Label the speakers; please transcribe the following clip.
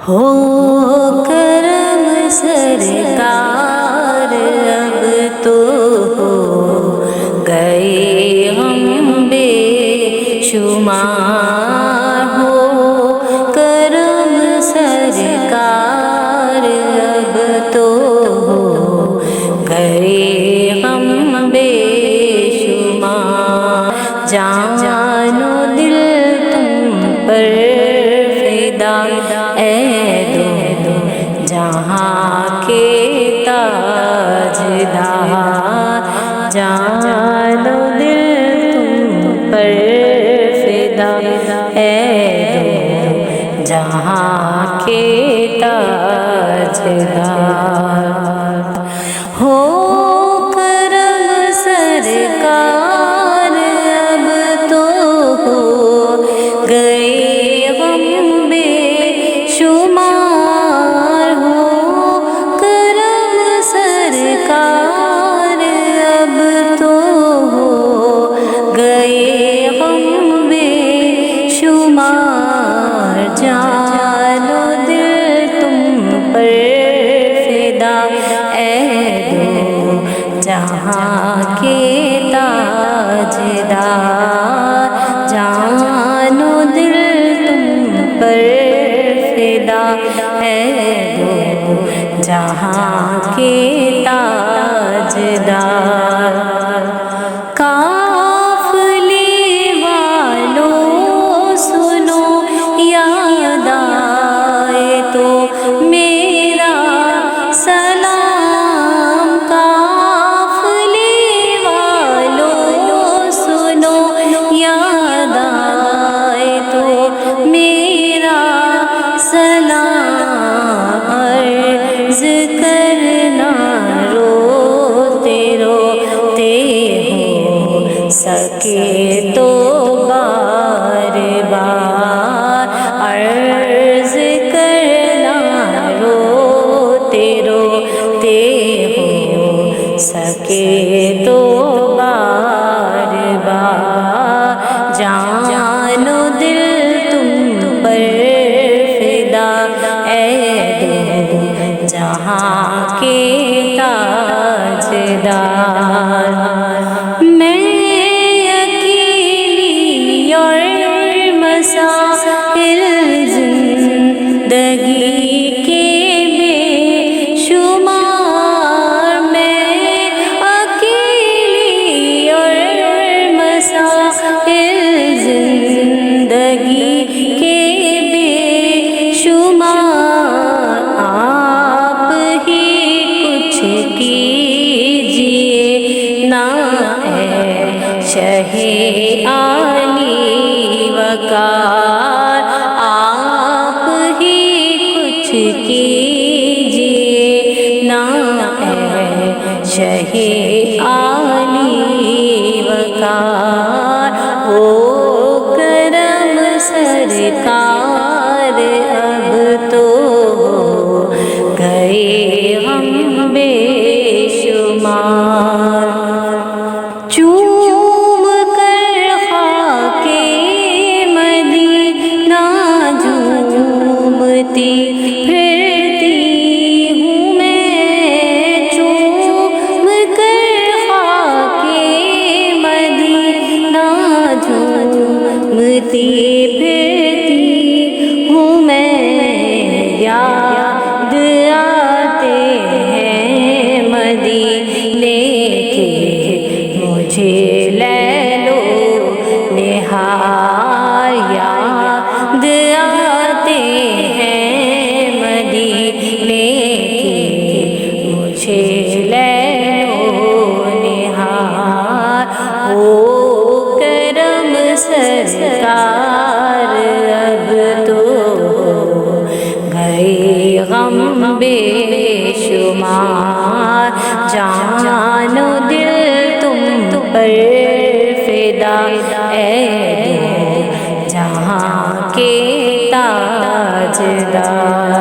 Speaker 1: ہو کرم سرکار اب تو ہو گئے ہم بے شمار، ہو کرم سرکار اب تو ہو گئے ہم بے شمار۔ جان و دل تم پر فدا اے دو جہاں کے تاجدار، جان و دل تم پر فدا اے دو جہاں کے تاجدار۔ ہو کرم سرکار اب تو ہو گئے ہم بے شمار، ہو کرم سرکار اب تو ہو گئے ہم بے شمار۔ جان و دل تم پر فدا اے دو جہاں کے تاجدار، جان و دل تم پر فدا اے دو جہاں کے تاجدار۔ قافلے والوں سنو یاد آئے تو میرا سلام، قافلے والوں سنو یاد آئے تو میرا سلام، عرض کرنا روتے روتے ہو سکے تو بار بار، عرض کرنا روتے روتے ہو سکے تو بار بار۔ جان و دل تم پر فدا اے دو جہاں کے تاجدار۔ میں اکیلی اور مسائل زندگی کے بے شمار، میں اکیلی اور مسائل زندگی کے بے شمار، آپ ہی کچھ کیجیے نا اے شہ عالی وقار، آپ ہی کچھ کیجیے نا اے شہ عالی وقار۔ ہو کرم سرکار اب تو ہو گئے ہم بے شمار۔ چوم کر خاک مدینہ جھومتی پھرتی ہوں میں، چوم کر خاک مدینہ جھومتی پھرتی ہوں میں، یاد آتے ہیں مدینے کے مجھے لیل و نہار، یاد آتے ہیں مدینے کے مجھے لیل و نہار۔ ہو کرم سرکار اب تو ہو گئے غم بے شمار، جان و دل تم پر فدا اے دو جہاں کے تاجدار۔